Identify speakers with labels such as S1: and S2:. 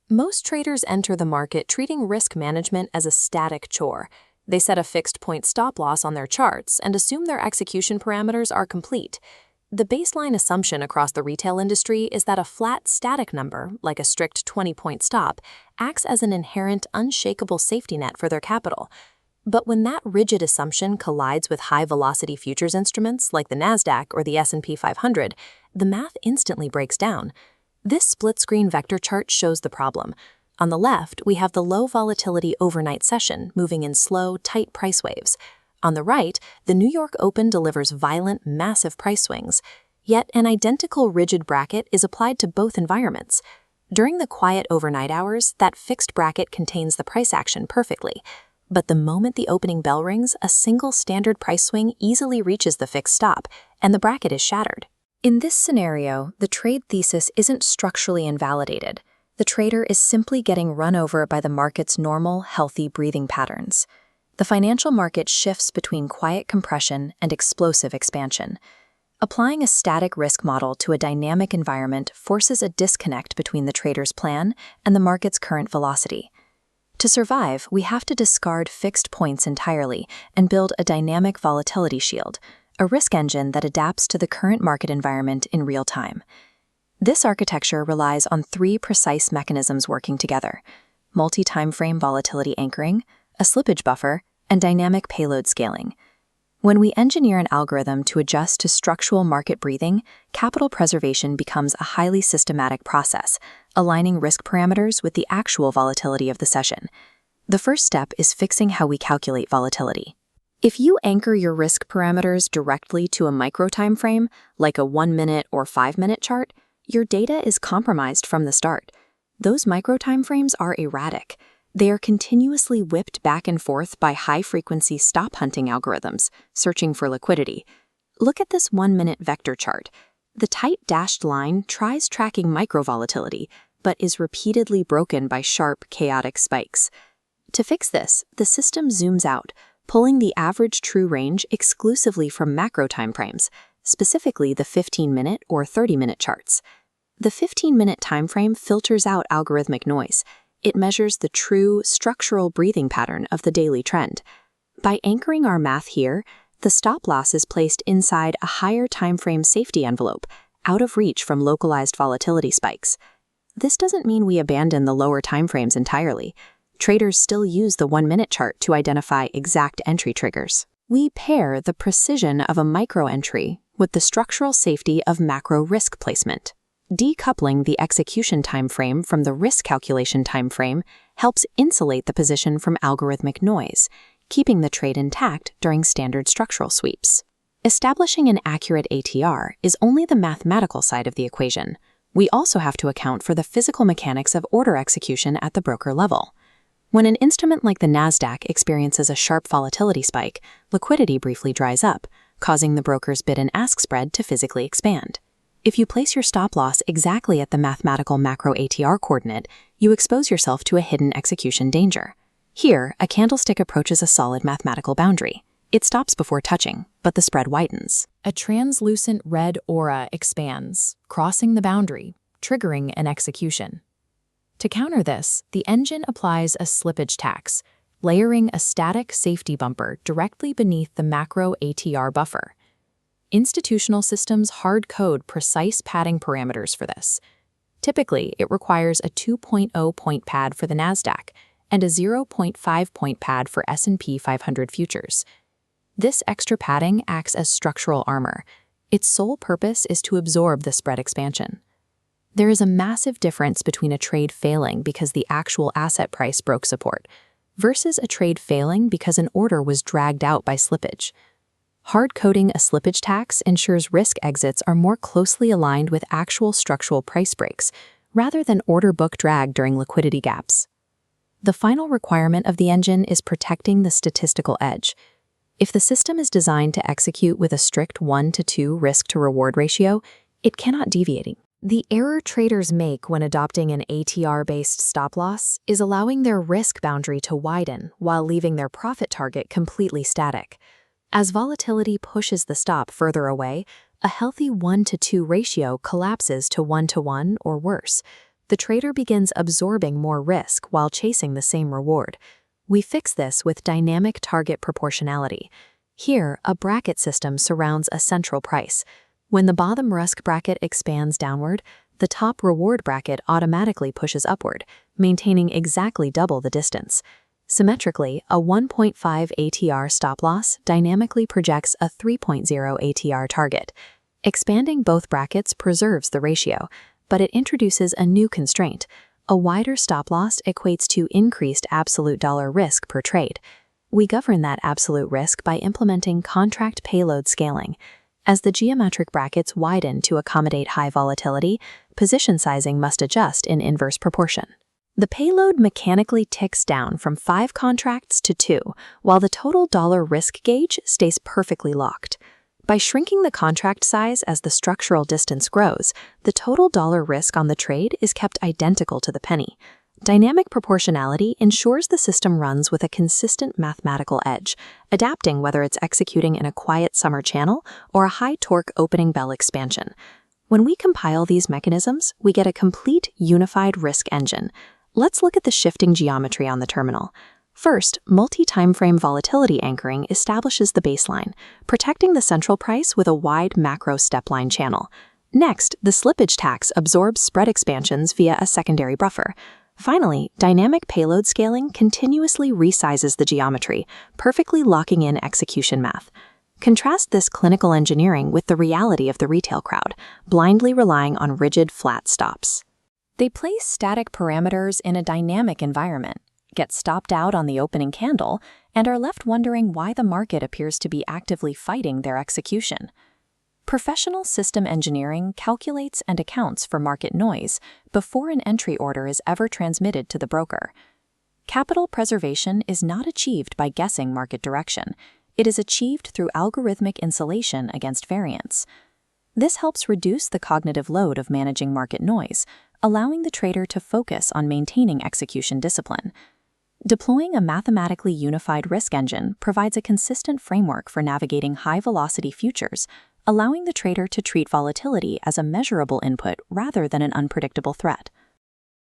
S1: Most traders enter the market treating risk management as a static chore. They set a fixed point stop loss on their charts and assume their execution parameters are complete. The baseline assumption across the retail industry is that a flat static number, like a strict 20-point stop, acts as an inherent, unshakable safety net for their capital. But when that rigid assumption collides with high-velocity futures instruments like the Nasdaq or the S&P 500, the math instantly breaks down. This split-screen vector chart shows the problem. On the left, we have the low volatility overnight session moving in slow, tight price waves. On the right, the New York Open delivers violent, massive price swings. Yet an identical rigid bracket is applied to both environments. During the quiet overnight hours, that fixed bracket contains the price action perfectly. But the moment the opening bell rings, a single standard price swing easily reaches the fixed stop, and the bracket is shattered. In this scenario, the trade thesis isn't structurally invalidated. The trader is simply getting run over by the market's normal, healthy breathing patterns. The financial market shifts between quiet compression and explosive expansion. Applying a static risk model to a dynamic environment forces a disconnect between the trader's plan and the market's current velocity. To survive, we have to discard fixed points entirely and build a dynamic volatility shield, a risk engine that adapts to the current market environment in real time. This architecture relies on three precise mechanisms working together: multi-timeframe volatility anchoring, a slippage buffer, and dynamic payload scaling. When we engineer an algorithm to adjust to structural market breathing, capital preservation becomes a highly systematic process, aligning risk parameters with the actual volatility of the session. The first step is fixing how we calculate volatility. If you anchor your risk parameters directly to a micro time frame, like a 1-minute or 5-minute chart, your data is compromised from the start. Those micro time frames are erratic. They are continuously whipped back and forth by high-frequency stop-hunting algorithms, searching for liquidity. Look at this 1-minute vector chart. The tight dashed line tries tracking micro-volatility, but is repeatedly broken by sharp, chaotic spikes. To fix this, the system zooms out, pulling the average true range exclusively from macro timeframes, specifically the 15-minute or 30-minute charts. The 15-minute timeframe filters out algorithmic noise. It measures the true, structural breathing pattern of the daily trend. By anchoring our math here, the stop loss is placed inside a higher timeframe safety envelope, out of reach from localized volatility spikes. This doesn't mean we abandon the lower timeframes entirely. Traders still use the 1-minute chart to identify exact entry triggers. We pair the precision of a micro entry with the structural safety of macro risk placement. Decoupling the execution timeframe from the risk calculation timeframe helps insulate the position from algorithmic noise, keeping the trade intact during standard structural sweeps. Establishing an accurate ATR is only the mathematical side of the equation. We also have to account for the physical mechanics of order execution at the broker level. When an instrument like the Nasdaq experiences a sharp volatility spike, liquidity briefly dries up, causing the broker's bid and ask spread to physically expand. If you place your stop loss exactly at the mathematical macro ATR coordinate, you expose yourself to a hidden execution danger. Here, a candlestick approaches a solid mathematical boundary. It stops before touching, but the spread widens. A translucent red aura expands, crossing the boundary, triggering an execution. To counter this, the engine applies a slippage tax, layering a static safety bumper directly beneath the macro ATR buffer. Institutional systems hard-code precise padding parameters for this. Typically, it requires a 2.0-point pad for the Nasdaq and a 0.5-point pad for S&P 500 futures. This extra padding acts as structural armor. Its sole purpose is to absorb the spread expansion. There is a massive difference between a trade failing because the actual asset price broke support versus a trade failing because an order was dragged out by slippage. Hard-coding a slippage tax ensures risk exits are more closely aligned with actual structural price breaks, rather than order book drag during liquidity gaps. The final requirement of the engine is protecting the statistical edge. If the system is designed to execute with a strict 1-to-2 risk-to-reward ratio, it cannot deviate. The error traders make when adopting an ATR-based stop-loss is allowing their risk boundary to widen while leaving their profit target completely static. As volatility pushes the stop further away, a healthy 1-to-2 ratio collapses to 1-to-1 or worse, The trader begins absorbing more risk while chasing the same reward. We fix this with dynamic target proportionality. Here, a bracket system surrounds a central price. When the bottom risk bracket expands downward, the top reward bracket automatically pushes upward, maintaining exactly double the distance. Symmetrically, a 1.5 ATR stop-loss dynamically projects a 3.0 ATR target. Expanding both brackets preserves the ratio, but it introduces a new constraint. A wider stop-loss equates to increased absolute dollar risk per trade. We govern that absolute risk by implementing contract payload scaling. As the geometric brackets widen to accommodate high volatility, position sizing must adjust in inverse proportion. The payload mechanically ticks down from 5 contracts to 2, while the total dollar risk gauge stays perfectly locked. By shrinking the contract size as the structural distance grows, the total dollar risk on the trade is kept identical to the penny. Dynamic proportionality ensures the system runs with a consistent mathematical edge, adapting whether it's executing in a quiet summer channel or a high-torque opening bell expansion. When we compile these mechanisms, we get a complete, unified risk engine. Let's look at the shifting geometry on the terminal. First, multi-timeframe volatility anchoring establishes the baseline, protecting the central price with a wide macro stepline channel. Next, the slippage tax absorbs spread expansions via a secondary buffer. Finally, dynamic payload scaling continuously resizes the geometry, perfectly locking in execution math. Contrast this clinical engineering with the reality of the retail crowd, blindly relying on rigid, flat stops. They place static parameters in a dynamic environment, get stopped out on the opening candle, and are left wondering why the market appears to be actively fighting their execution. Professional system engineering calculates and accounts for market noise before an entry order is ever transmitted to the broker. Capital preservation is not achieved by guessing market direction. It is achieved through algorithmic insulation against variance. This helps reduce the cognitive load of managing market noise, allowing the trader to focus on maintaining execution discipline. Deploying a mathematically unified risk engine provides a consistent framework for navigating high-velocity futures, allowing the trader to treat volatility as a measurable input rather than an unpredictable threat.